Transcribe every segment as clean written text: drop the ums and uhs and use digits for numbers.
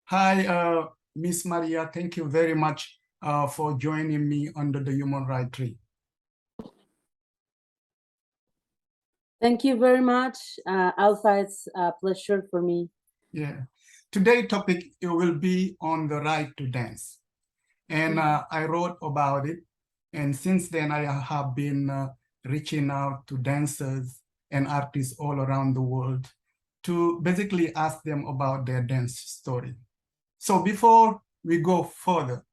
Hi, Miss Maria. Thank you very much for joining me under the Human Rights Tree. Thank you very much, Alpha. It's a pleasure for me. Yeah. Today's topic it will be on the right to dance. And I wrote about it. And since then, I have been reaching out to dancers and artists all around the world to basically ask them about their dance story. So before we go further,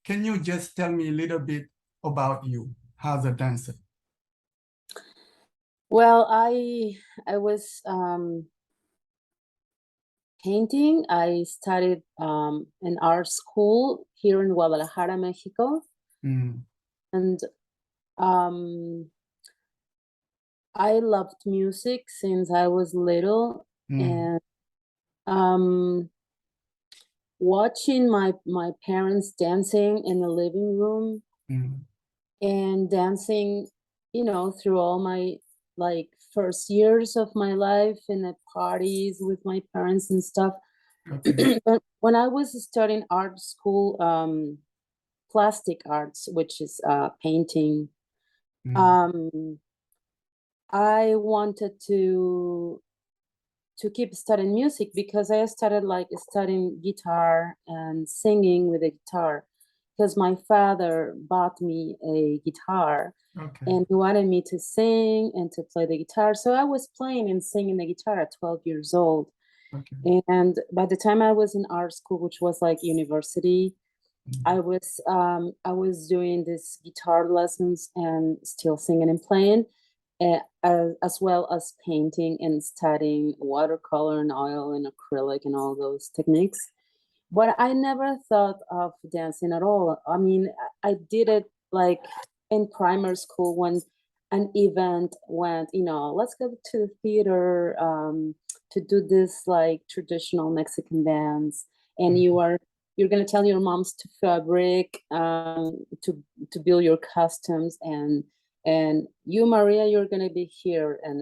can you just tell me a little bit about you as a dancer? Well, I was painting. I studied in art school here in Guadalajara, Mexico, and I loved music since I was little, and watching my parents dancing in the living room and dancing, through all my first years of my life and at parties with my parents and stuff. Okay. But when I was studying art school, plastic arts, which is painting, I wanted to keep studying music because I started studying guitar and singing with a guitar because my father bought me a guitar. Okay. And he wanted me to sing and to play the guitar. So I was playing and singing the guitar at 12 years old. Okay. And by the time I was in art school, which was like university, I was doing these guitar lessons and still singing and playing, as well as painting and studying watercolor and oil and acrylic and all those techniques. But I never thought of dancing at all. I mean, I did it like in primary school when an event went, let's go to the theater to do this like traditional Mexican dance, and you're gonna tell your moms to fabric to build your costumes, and you, Maria, you're gonna be here, and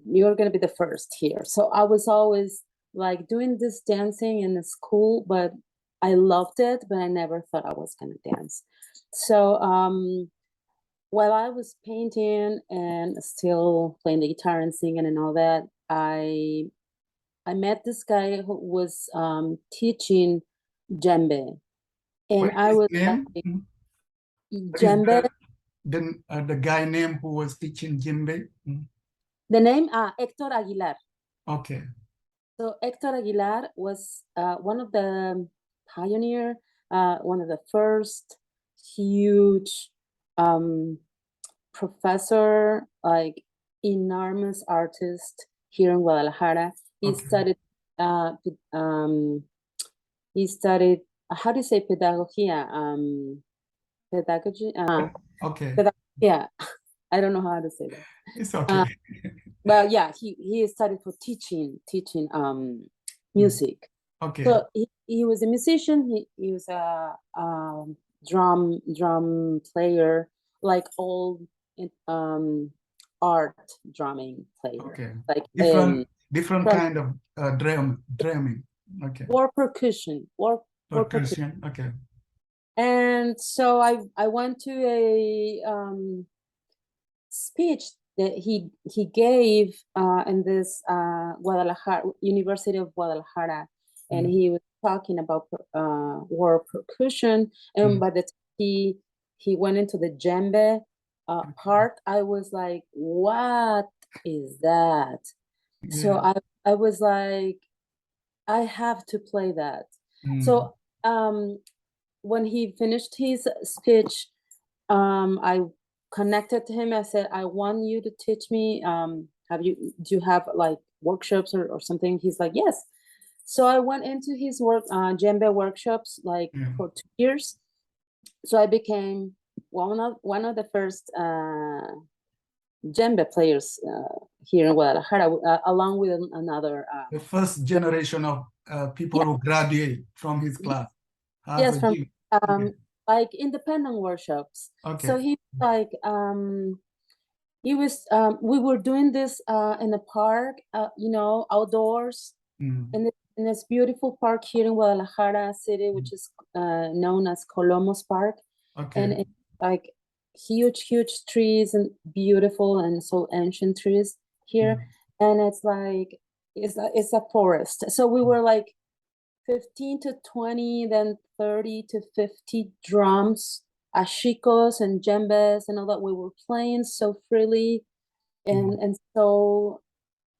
you're gonna be the first here. So I was always like doing this dancing in the school, but I loved it, but I never thought I was gonna dance. So while I was painting and still playing the guitar and singing and all that, I met this guy who was teaching Gemba, and What I is was his name? like, What is Gemba. the guy name who was teaching Jimbe? The name, Hector Aguilar. Okay. So Hector Aguilar was one of the pioneer, one of the first huge professor, like enormous artist here in Guadalajara. He Okay. studied he studied how do you say pedagogia? Pedagogy. Okay. Yeah, I don't know how to say that. It's okay. Well, yeah, he studied for teaching music. Okay. So he was a musician. He was a drum player, like all art drumming player. Okay. Like Different kind of drumming. Okay. war percussion. Percussion. Okay. And so I went to a speech that he gave in this Guadalajara University of Guadalajara, and he was talking about war percussion. And by the time he went into the djembe part, I was like, "What is that?" Yeah. So I was like, "I have to play that." So when he finished his speech, I connected to him. I said, I want you to teach me. Do you have like workshops or something? He's like, yes. So I went into his djembe workshops like for 2 years. So I became one of the first djembe players here in Guadalajara, along with another. The first generation of people who graduate from his class. Yes, from like independent workshops. Okay. So he like we were doing this in the park, outdoors, in this beautiful park here in Guadalajara city, which is known as Colomos Park. Okay. And it's like huge trees and beautiful and so ancient trees here. And it's like it's a forest. So we were like 15 to 20, then 30 to 50 drums, ashikos and gembes and all that. We were playing so freely. And so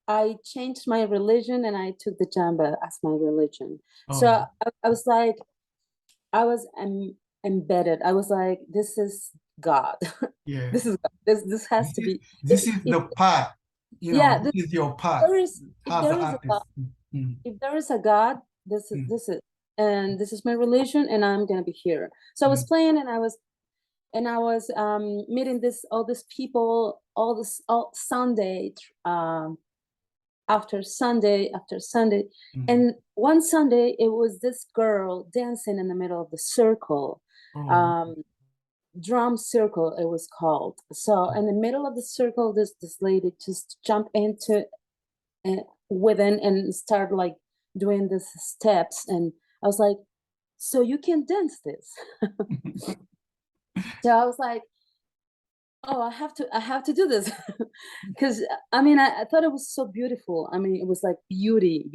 I changed my religion and I took the jamba as my religion. So I was like, I was embedded. I was like, this is God. Yeah. This is God. This has to be. This is the part. Yeah, this is your part. If there is a God, if there is a God, this is, and this is my religion, and I'm gonna be here. So I was playing, and I was meeting all these people, all Sunday, after Sunday after Sunday. And one Sunday it was this girl dancing in the middle of the circle, drum circle it was called. So in the middle of the circle, this lady just jumped into within and started like doing these steps, and I was like, so you can dance this? So I was like, oh, I have to do this. Because I mean, I thought it was so beautiful. I mean, it was like beauty,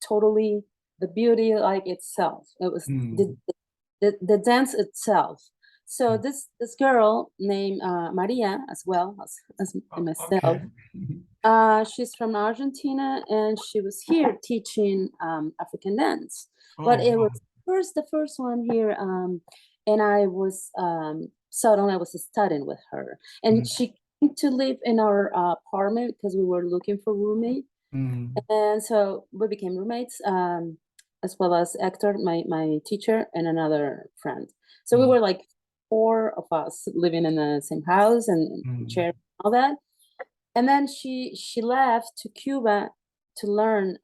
totally the beauty like itself. It was the dance itself. So this girl named Maria, as well as myself, she's from Argentina, and she was here teaching African dance. But it was the first one here, and I was suddenly I was studying with her, and she came to live in our apartment because we were looking for roommate, and so we became roommates, as well as Hector, my teacher, and another friend. So we were like 4 of us living in the same house and sharing all that. And then she left to Cuba to learn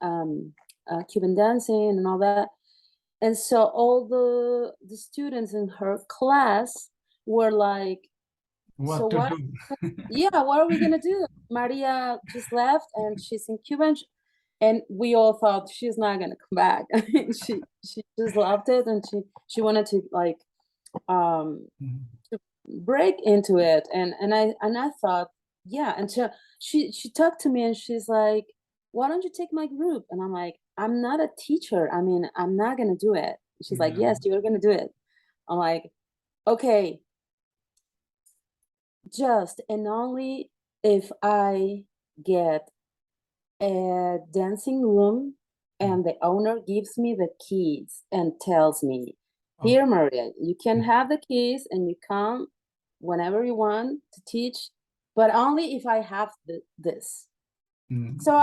Cuban dancing and all that. And so all the students in her class were like, what to do? Yeah, what are we gonna do? Maria just left and she's in Cuba, and we all thought she's not gonna come back. she just loved it, and she wanted to like to break into it, and I thought, yeah. And so she talked to me and she's like, why don't you take my group? And I'm like, I'm not a teacher. I mean, I'm not gonna do it. She's like, yes, you're gonna do it. I'm like, okay, just and only if I get a dancing room and the owner gives me the keys and tells me, here, Maria, you can have the keys and you come whenever you want to teach, but only if I have this. So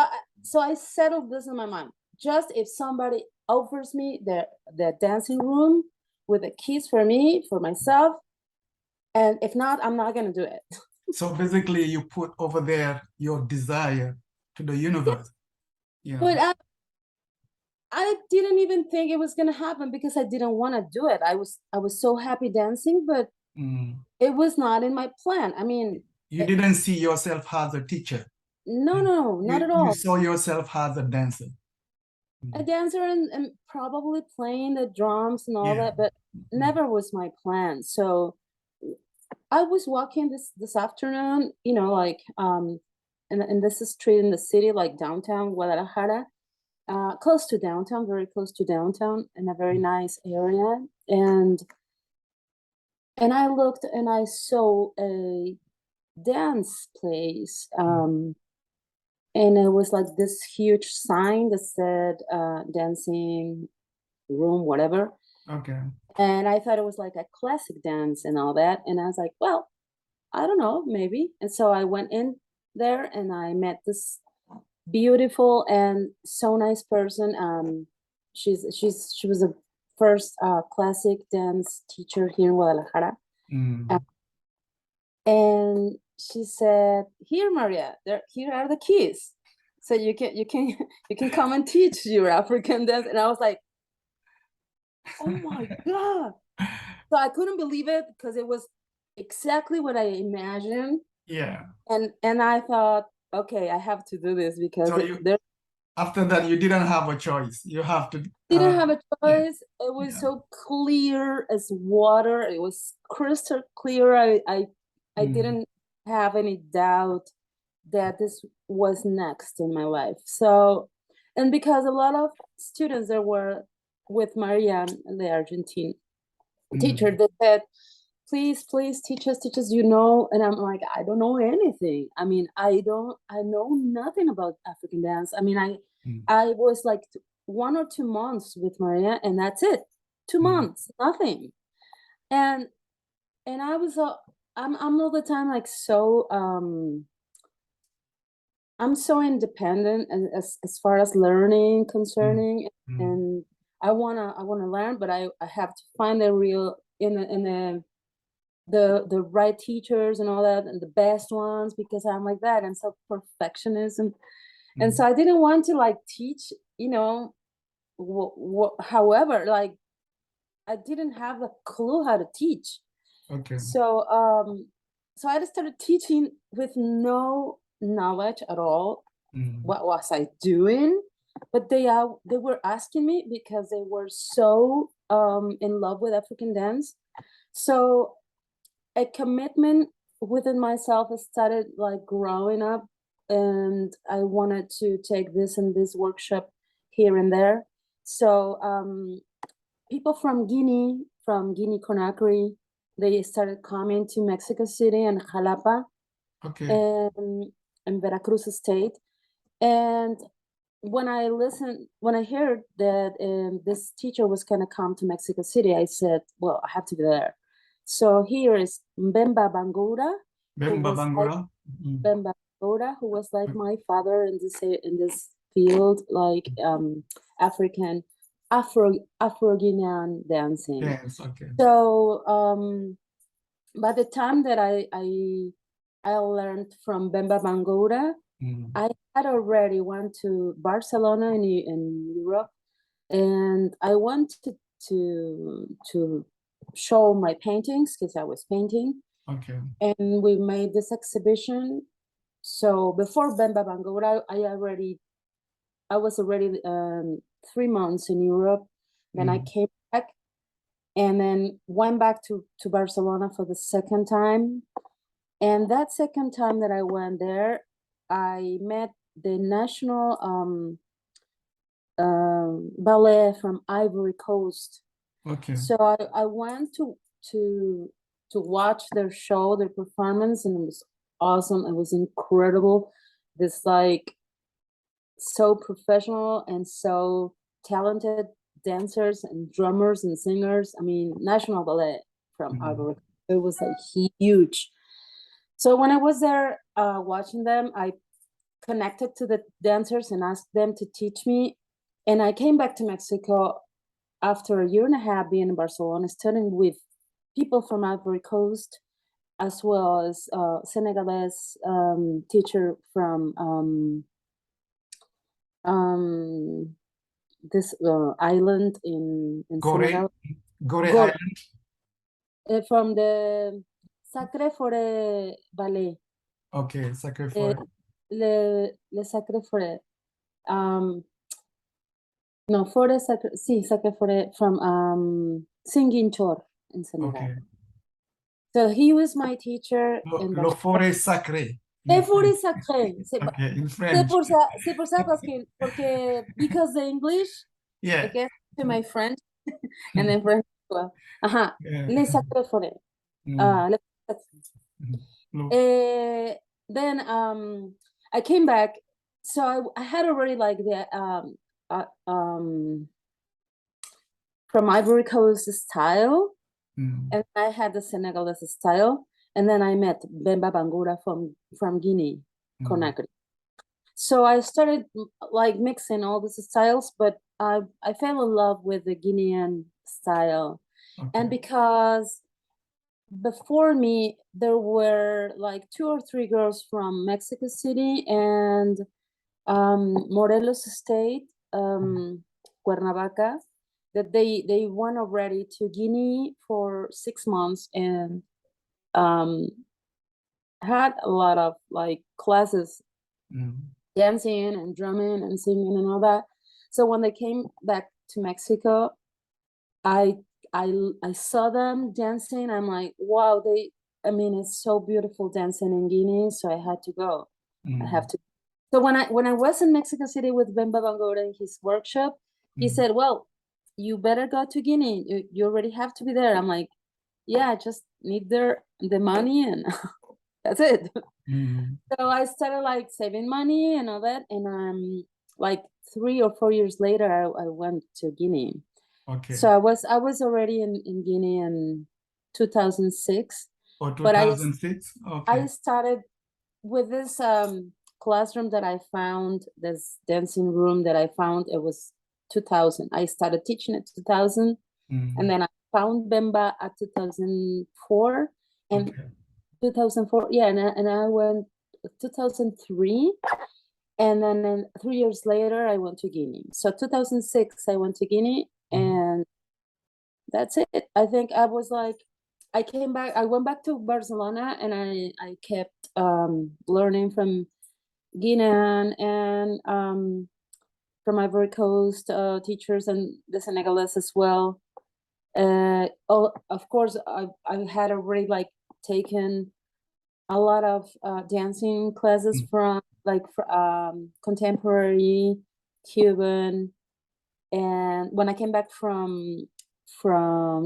I settled this in my mind. Just if somebody offers me the dancing room with the keys for me, for myself, and if not, I'm not gonna do it. So basically you put over there your desire to the universe. Yeah. But I didn't even think it was gonna happen because I didn't want to do it. I was so happy dancing, but it was not in my plan. I mean, you didn't see yourself as a teacher. No, not at all. You saw yourself as a dancer. A dancer and probably playing the drums and all that, but never was my plan. So I was walking this afternoon, you know, like in this street in the city, like downtown Guadalajara, close to downtown, very close to downtown, in a very nice area. And I looked and I saw a dance place, and it was like this huge sign that said dancing room, whatever. Okay. And I thought it was like a classic dance and all that. And I was like, well, I don't know, maybe. And so I went in there and I met this beautiful and so nice person. She was a first classic dance teacher here in Guadalajara. And she said, here, Maria, here are the keys. So you can come and teach your African dance. And I was like, oh my God. So I couldn't believe it because it was exactly what I imagined. Yeah. And I thought, okay, I have to do this because After that, you didn't have a choice. You have to. Didn't have a Yeah, choice. It was yeah. so clear as water. It was crystal clear. I didn't have any doubt that this was next in my life. So, and because a lot of students that were with Marianne, the Argentine teacher, they said, please teach us, you know. And I'm like, I don't know anything. I mean, I know nothing about African dance. I mean, I was like 1 or 2 months with Maria, and that's it. 2 months, nothing. And I was I'm all the time like so I'm so independent as far as learning concerning, and I wanna learn, but I have to find the real the right teachers and all that, and the best ones, because I'm like that, and so perfectionism. And so I didn't want to like teach, you know, however, like I didn't have a clue how to teach. Okay. So so I just started teaching with no knowledge at all. What was I doing? But they were asking me because they were so in love with African dance. So a commitment within myself started like growing up, and I wanted to take this and this workshop here and there. So people from Guinea Conakry, they started coming to Mexico City and Jalapa, Okay. and Veracruz state. And when I heard that this teacher was gonna come to Mexico City, I said, well, I have to be there. So here is Mbemba Bangura, Bemba Bangura. Mbemba Bangura, who was like my father in this field, like Afro-Guinean dancing. Yes, okay. So by the time that I learned from Bemba Bangura, I had already went to Barcelona in Europe, and I wanted to show my paintings because I was painting. Okay. And we made this exhibition. So before Bemba Bangura, I was already 3 months in Europe. Then I came back, and then went back to Barcelona for the second time. And that second time that I went there, I met the national ballet from Ivory Coast. Okay. So I went to watch their show, their performance, and it was awesome. It was incredible. This like so professional and so talented dancers and drummers and singers. I mean, national ballet from Ivory Coast. It was like huge. So when I was there watching them, I connected to the dancers and asked them to teach me. And I came back to Mexico after a year and a half being in Barcelona, studying with people from Ivory Coast, as well as Senegalese teacher from this island in Senegal. Gore Gore, Island. from the Sacré Forêt Ballet. Okay, Sacré Forêt. Le Sacré Forêt. No, Forêt Sacré, sí, Sacré Forêt from Singing Chor in Senegal. Okay. So he was my teacher in Le Forêt Sacré. Le Forêt Sacré. Okay, in French. C'est pour ça porque because the English, Yeah. I guess to my French, and then French as well. Yeah. Le Sacré Forêt. Then I came back, so I had already like the from Ivory Coast style, and I had the Senegalese style, and then I met Bemba Bangura from Guinea Conakry. So I started like mixing all these styles, but I fell in love with the Guinean style. And because before me there were like 2 or 3 girls from Mexico City and Morelos State, Cuernavaca, that they went already to Guinea for 6 months and had a lot of like classes dancing and drumming and singing and all that. So when they came back to Mexico, I I saw them dancing. I'm like, wow, I mean, it's so beautiful dancing in Guinea. So I had to go. I have to. So when I was in Mexico City with Gemba in his workshop, he said, well, you better go to Guinea. You already have to be there. I'm like, yeah, I just need the money and that's it. So I started like saving money and all that. And like 3 or 4 years later, I went to Guinea. Okay. So I was already in Guinea in 2006. Or But 2006? Okay. I started with this classroom that I found, this dancing room that I found. It was 2000. I started teaching at 2000, and then I found Bemba at 2004, and Okay. 2004, yeah, and I went 2003, and then 3 years later I went to Guinea. So 2006 I went to Guinea, and that's it. I think I was like, I came back, I went back to Barcelona, and I kept learning from Guinean and from Ivory Coast teachers and the Senegalese as well. Oh, of course, I had already like taken a lot of dancing classes from like contemporary Cuban. And when I came back from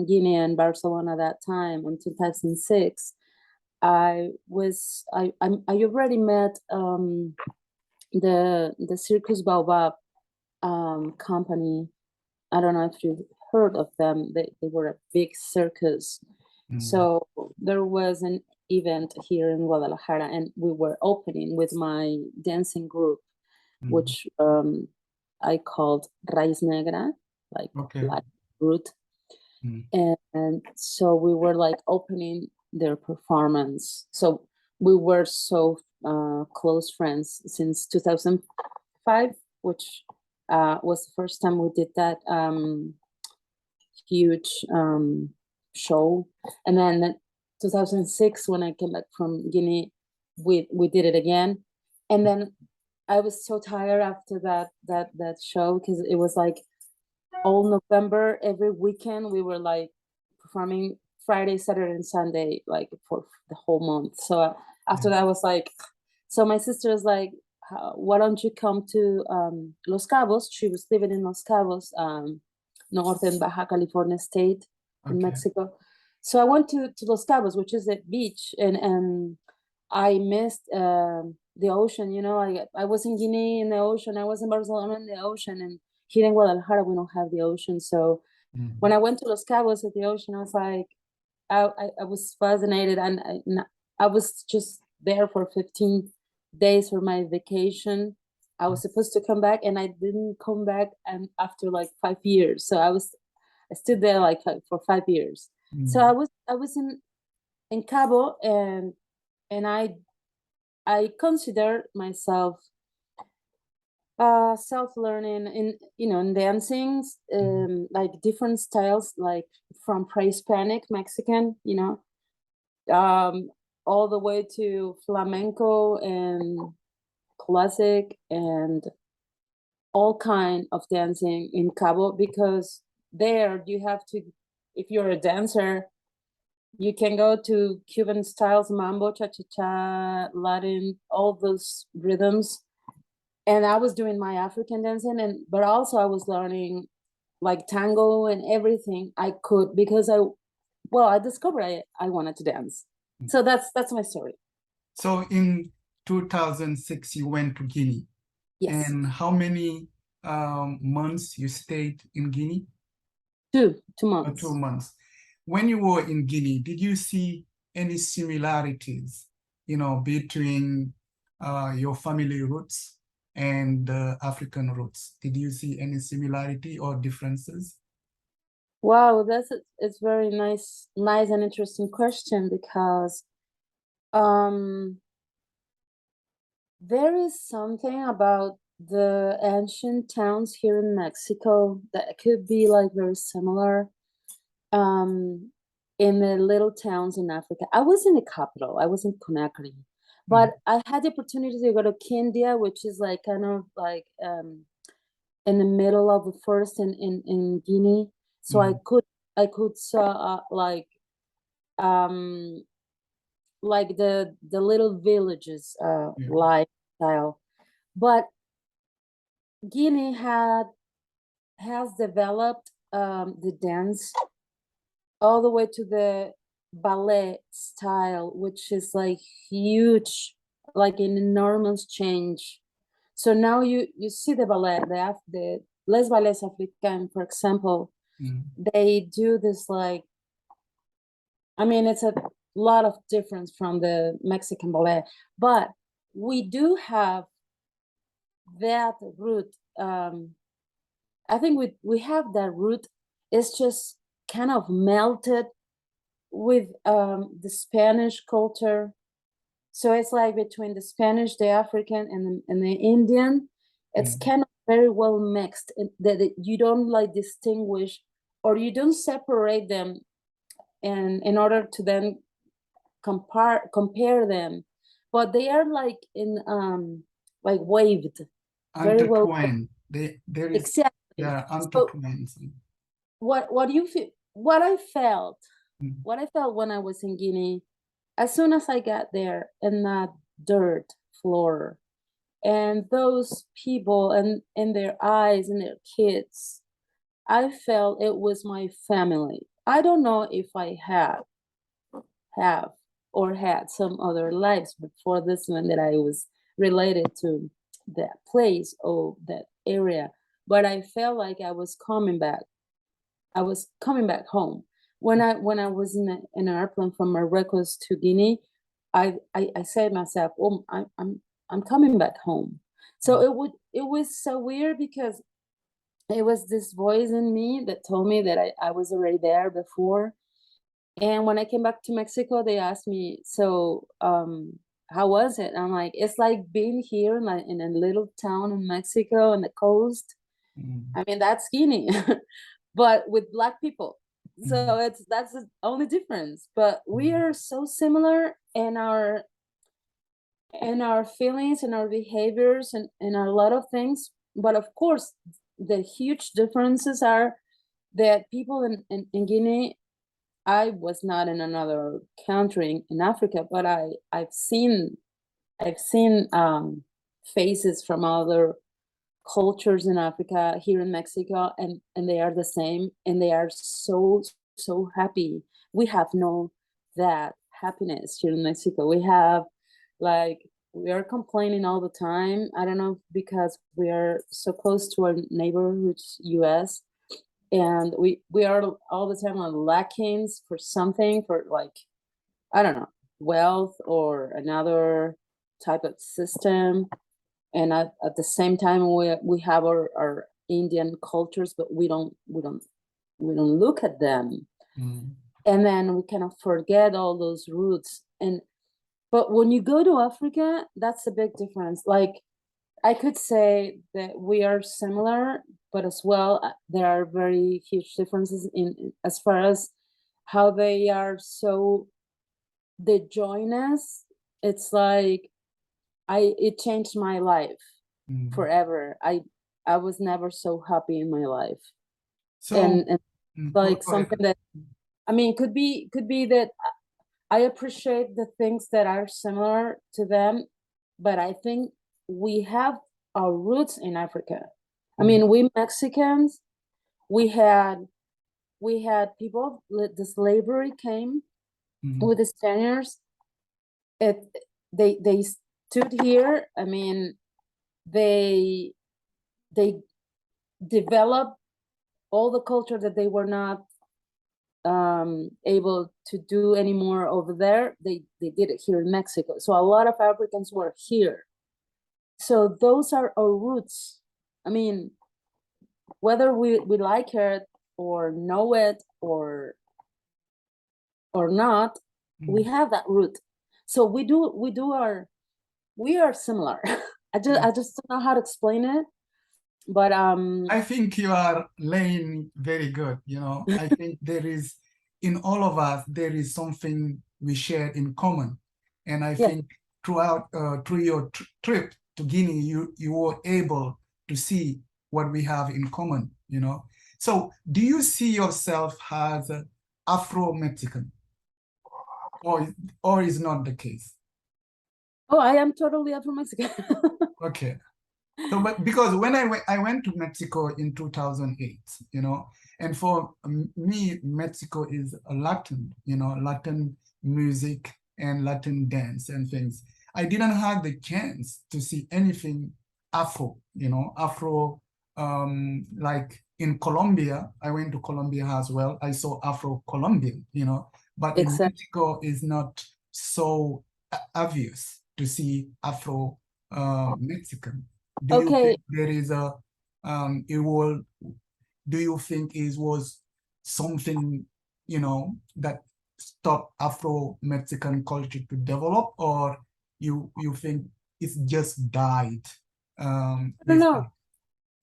Guinea and Barcelona that time in 2006, I already met the Circus Baobab company. I don't know if you've heard of them. They were a big circus. So there was an event here in Guadalajara, and we were opening with my dancing group, which I called Raíz Negra, like black root. And so we were like opening their performance. So we were so close friends since 2005, which was the first time we did that huge show. And then 2006, when I came back from Guinea, we did it again. And then I was so tired after that show, because it was like all November, every weekend we were like performing Friday, Saturday, and Sunday, like for the whole month. So after that, I was like, so my sister was like, why don't you come to Los Cabos? She was living in Los Cabos, northern Baja California state in Mexico. So I went to Los Cabos, which is a beach, and I missed the ocean. You know, I was in Guinea in the ocean. I was in Barcelona in the ocean, and here in Guadalajara we don't have the ocean. So when I went to Los Cabos at the ocean, I was like, I was fascinated, and I was just there for 15 days for my vacation. I was supposed to come back, and I didn't come back, and after like 5 years. So I stood there like for 5 years. So I was in Cabo, and I consider myself self-learning in dancing, like different styles, like from pre-Hispanic Mexican, all the way to flamenco and classic and all kind of dancing in Cabo, because there you have to, if you're a dancer, you can go to Cuban styles, mambo, cha-cha-cha, Latin, all those rhythms. And I was doing my African dancing, but also I was learning like tango and everything I could, because I discovered I wanted to dance. So that's my story. So in 2006, you went to Guinea. Yes. And how many months you stayed in Guinea? 2 months. 2 months. When you were in Guinea, did you see any similarities, between your family roots and African roots? Did you see any similarity or differences? Wow, it's very nice and interesting question, because there is something about the ancient towns here in Mexico that could be like very similar in the little towns in Africa. I was in the capital. I was in Conakry, But I had the opportunity to go to Kindia, which is like kind of like in the middle of the forest in Guinea. So I could saw like the little villages lifestyle. But Guinea has developed the dance all the way to the ballet style, which is like huge, like an enormous change. So now you see the ballet, the Les Ballets Africains, for example, they do this like, I mean, it's a lot of difference from the Mexican ballet, but we do have that root. I think we have that root. It's just kind of melted with the Spanish culture. So it's like between the Spanish, the African, and the Indian. It's kind of very well mixed, that you don't like distinguish, or you don't separate them, and in order to then compare them, but they are like in like waved, very well. There is Exactly. intertwined. So what you feel? What I felt when I was in Guinea, as soon as I got there, in that dirt floor, and those people and their eyes and their kids, I felt it was my family. I don't know if I have or had some other lives before this one that I was related to that place or that area, but I felt like I was coming back. I was coming back home. When I was in an airplane from Marruecos to Guinea, I said to myself, "Oh, I'm coming back home." So it was so weird, because it was this voice in me that told me that I was already there before. And when I came back to Mexico, they asked me, "So, how was it?" I'm like, "It's like being here, like in a little town in Mexico on the coast. I mean, that's Guinea, but with Black people." So that's the only difference. But we are so similar in our feelings and our behaviors and a lot of things. But of course, the huge differences are that people in Guinea. I was not in another country in Africa, but I've seen faces from other cultures in Africa here in Mexico, and they are the same, and they are so happy. We have no that happiness here in Mexico. We have like, we are complaining all the time. I don't know, because we are so close to our neighbor, which is US, and we are all the time on lackings for something, for like, I don't know, wealth or another type of system. And at the same time, we have our Indian cultures, but we don't look at them. And then we kind of forget all those roots. But when you go to Africa, that's a big difference. Like, I could say that we are similar, but as well, there are very huge differences in as far as how they are. So they join us. It's like, it changed my life forever. I was never so happy in my life. So, and like something that, I mean, could be that I appreciate the things that are similar to them, but I think we have our roots in Africa. I mean, we Mexicans, we had people, the slavery came with the Spaniards. They stood here. I mean, they developed all the culture that they were not able to do anymore over there. They did it here in Mexico. So a lot of Africans were here. So those are our roots. I mean, whether we like it or know it or not, we have that root. So we are similar. I just don't know how to explain it, but I think you are laying very good. I think there is, in all of us, there is something we share in common. And I think throughout through your trip to Guinea, you were able to see what we have in common, you know. So do you see yourself as Afro-Mexican, or is not the case? Oh, I am totally Afro-Mexican. Okay. So, but because when I went to Mexico in 2008, you know, and for me, Mexico is a Latin, you know, Latin music and Latin dance and things. I didn't have the chance to see anything Afro, you know, Afro, like in Colombia, I went to Colombia as well. I saw Afro-Colombian, you know, but in Exactly. Mexico is not so obvious to see Afro Mexican. Do you Okay. think there is a it will do you think it was something, you know, that stopped Afro-Mexican culture to develop, or you think it's just died I don't with know. time?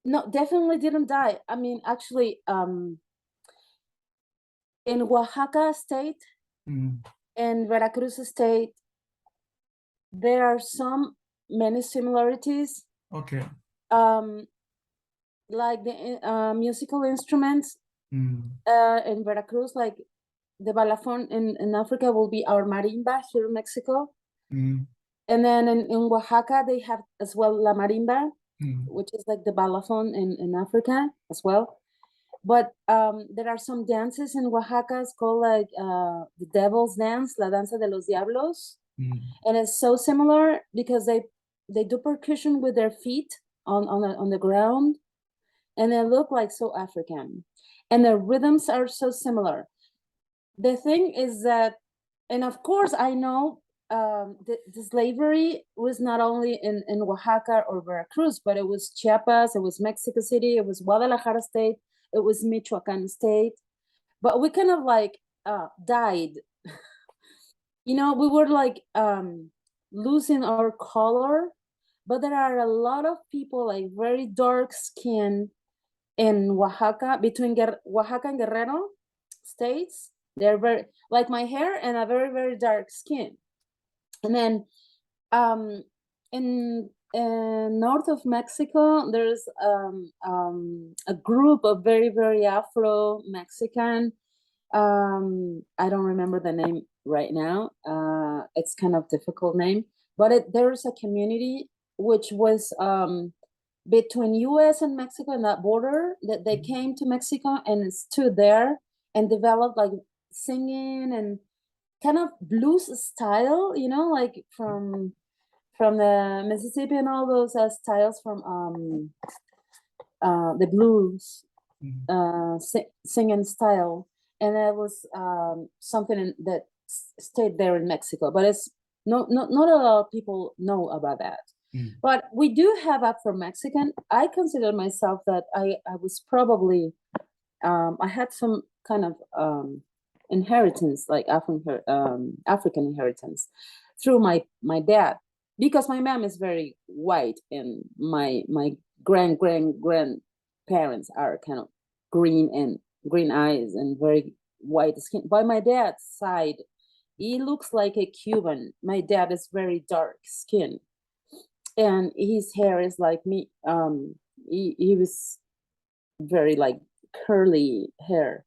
No, definitely didn't die. I mean, actually, in Oaxaca state Mm, and Veracruz state, there are some many similarities. okay. Um, like the musical instruments Mm, in Veracruz, like the balafon in Africa will be our marimba here in Mexico. mm, And then in Oaxaca, they have as well la marimba, mm, which is like the balafon in Africa as well. But there are some dances in Oaxaca. It's called like the Devil's Dance, La Danza de los Diablos, mm, and it's so similar because they do percussion with their feet on the ground, and they look like so African, and the rhythms are so similar. The thing is that, and of course, I know the slavery was not only in Oaxaca or Veracruz, but it was Chiapas, it was Mexico City, it was Guadalajara state, it was Michoacan state. But we kind of like died. You know, we were like losing our color, but there are a lot of people like very dark skin in Oaxaca, between Oaxaca and Guerrero states. They're very like my hair and a very, very dark skin. And then um, in north of Mexico, there's a group of very, very Afro-Mexican. I don't remember the name right now. It's kind of difficult name, but there's a community which was between US and Mexico in that border, that they came to Mexico and stood there and developed like singing and kind of blues style, you know, like from the Mississippi and all those styles from the blues mm, singing style, and that was something that stayed there in Mexico. But it's not a lot of people know about that. mm. But we do have Afro-Mexican. I consider myself that I was probably I had some kind of inheritance, like African inheritance, through my dad, because my mom is very white and my grandparents are kind of green eyes and very white skin. By my dad's side, he looks like a Cuban. My dad is very dark skin, and his hair is like me. He was very like curly hair,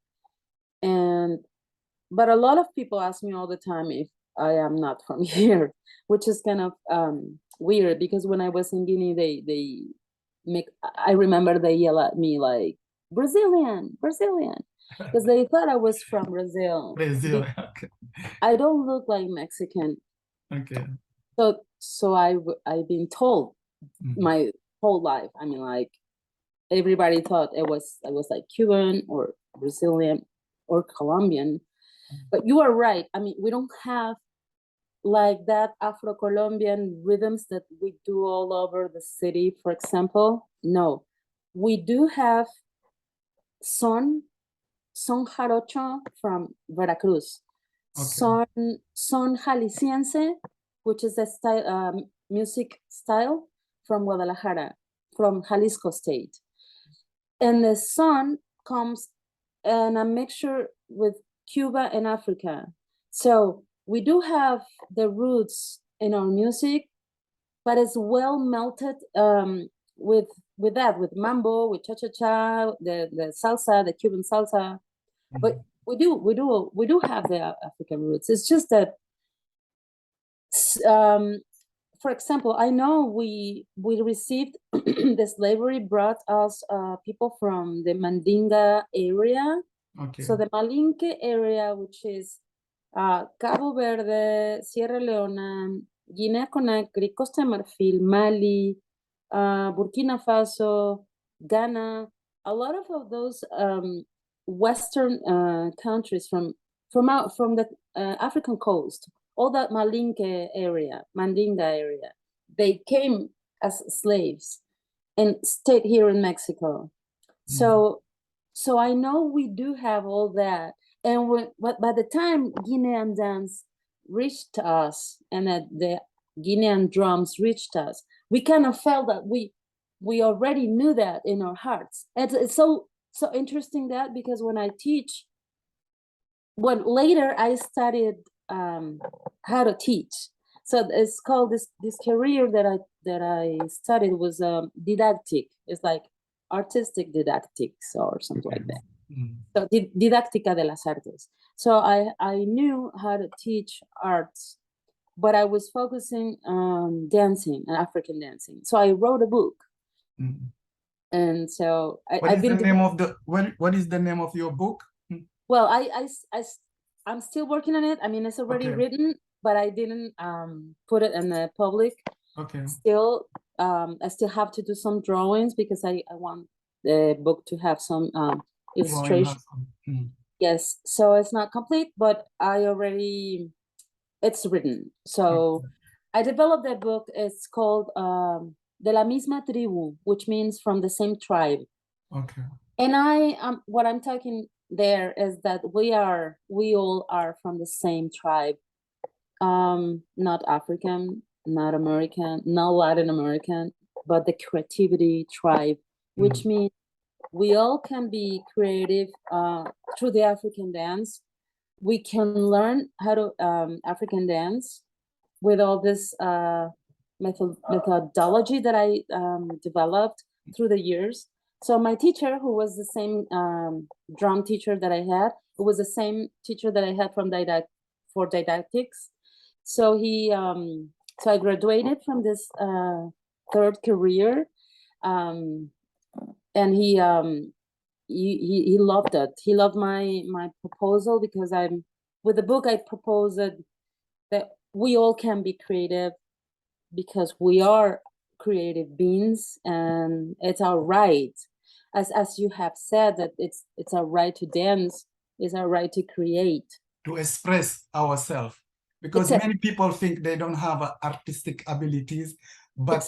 and but a lot of people ask me all the time if I am not from here, which is kind of weird, because when I was in Guinea, they make, I remember they yell at me like Brazilian, Brazilian, because they thought I was from Brazil. Brazil. Okay. I don't look like Mexican, Okay. so I've been told Mm, my whole life. I mean, like everybody thought I was like Cuban or Brazilian or Colombian. But you are right. I mean, we don't have like that Afro-Colombian rhythms that we do all over the city, for example. No, we do have son jarocho from Veracruz, okay. son jalisciense, which is a style, music style from Guadalajara, from Jalisco state. And the son comes in a mixture with Cuba and Africa. So we do have the roots in our music, but it's well melted with mambo, with cha-cha-cha, the salsa, the Cuban salsa. But we do have the African roots. It's just that, for example, I know we received the slavery brought us people from the Mandinga area. Okay. So the Malinke area, which is Cabo Verde, Sierra Leona, Guinea-Conakry, Costa de Marfil, Mali, Burkina Faso, Ghana, a lot of those Western countries from the African coast, all that Malinke area, Mandinga area, they came as slaves and stayed here in Mexico. So I know we do have all that. And but by the time Guinean dance reached us and that the Guinean drums reached us, we kind of felt that we already knew that in our hearts. And it's so interesting that, because when I teach, when later I studied how to teach. So it's called this career that I studied was didactic. It's like artistic didactics or something like that. So Didáctica de las Artes. So I knew how to teach arts, but I was focusing on dancing and African dancing. So I wrote a book. And so what is the name of your book? Well, I'm still working on it. I mean, it's already written, but I didn't put it in the public. Okay. Still, I still have to do some drawings because I want the book to have some illustration. Yes, so it's not complete, but it's written. So I developed that book. It's called De la misma tribu, which means from the same tribe. Okay. And what I'm talking there is that we all are from the same tribe. Not African, not American, not Latin American, but the creativity tribe, which means we all can be creative through the African dance. We can learn how to African dance with all this methodology that I developed through the years. So my teacher, who was the same drum teacher that I had, who was the same teacher that I had for didactics. So so I graduated from this third career, and he loved it. He loved my proposal, because with the book I proposed that we all can be creative, because we are creative beings, and it's our right, as you have said, that it's our right to dance, it's our right to create, to express ourselves, because many people think they don't have artistic abilities, but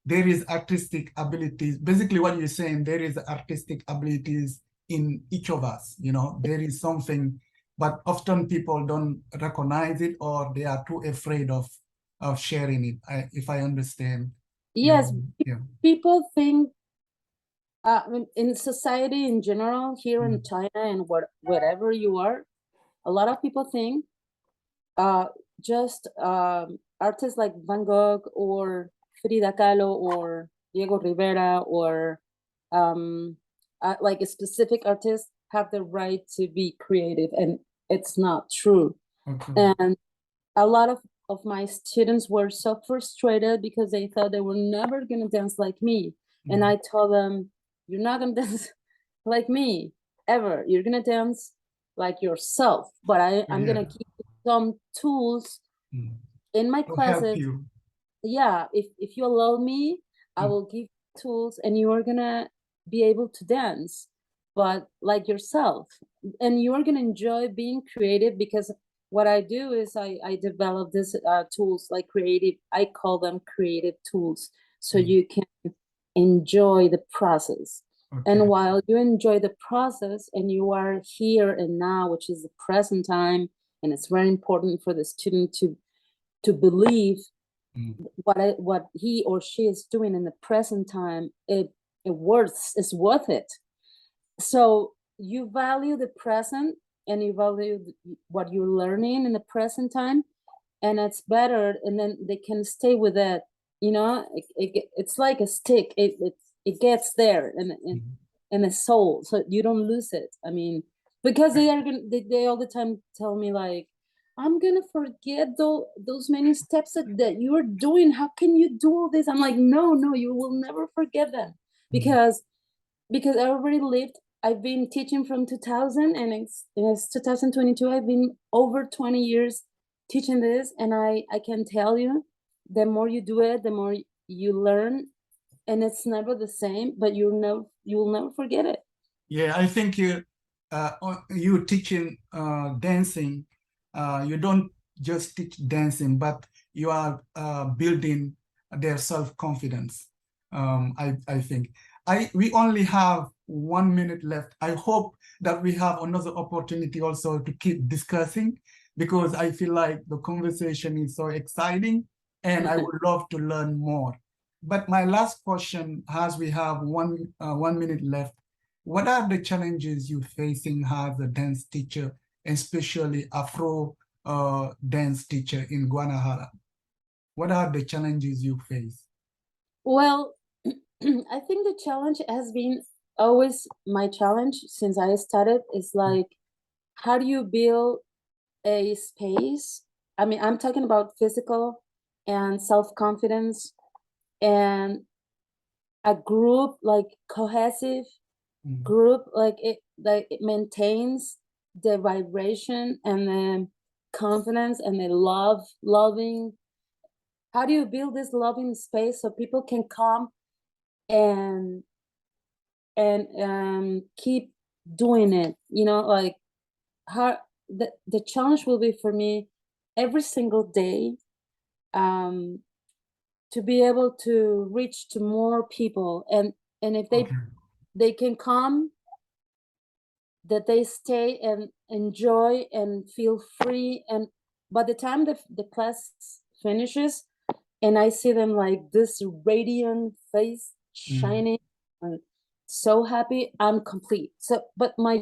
there is artistic abilities. Basically what you're saying, there is artistic abilities in each of us, there is something, but often people don't recognize it, or they are too afraid of sharing it, if I understand. Yes, people think, in society in general, here in China and wherever you are, a lot of people think just artists like Van Gogh or Frida Kahlo or Diego Rivera or like a specific artist have the right to be creative, and it's not true. And a lot of my students were so frustrated because they thought they were never gonna dance like me. And I told them, you're not gonna dance like me ever. You're gonna dance like yourself, but I'm gonna keep some tools in my classes. Yeah, if you allow me, I will give tools, and you are gonna be able to dance, but like yourself, and you are gonna enjoy being creative, because what I do is I develop these tools, like creative, I call them creative tools, so you can enjoy the process. And while you enjoy the process and you are here and now, which is the present time, and it's very important for the student to believe what he or she is doing in the present time, it's worth it. So you value the present, and you value what you're learning in the present time, and it's better, and then they can stay with it, you know. It's like a stick. It gets there in the soul, so you don't lose it. I mean, because they all the time tell me like, I'm gonna forget those many steps that you are doing. How can you do all this? I'm like, no, you will never forget them, because I already lived. I've been teaching from 2000, and it's 2022. I've been over 20 years teaching this, and I can tell you, the more you do it, the more you learn, and it's never the same, but you will never forget it. Yeah, I think you teaching dancing, you don't just teach dancing, but you are building their self-confidence. I think we only have 1 minute left. I hope that we have another opportunity also to keep discussing, because I feel like the conversation is so exciting and I would love to learn more. But my last question, as we have 1 minute left, what are the challenges you're facing as a dance teacher, especially Afro dance teacher in Guadalajara? What are the challenges you face? Well, I think the challenge has been always my challenge since I started, is like, how do you build a space? I mean, I'm talking about physical and self-confidence, and a group, like cohesive group, like it maintains the vibration and the confidence and the loving. How do you build this loving space so people can come and keep doing it, you know? Like, how the challenge will be for me every single day, to be able to reach to more people, and if they can come, that they stay and enjoy and feel free, and by the time the class finishes and I see them like this radiant face shining and so happy, I'm complete. So, but my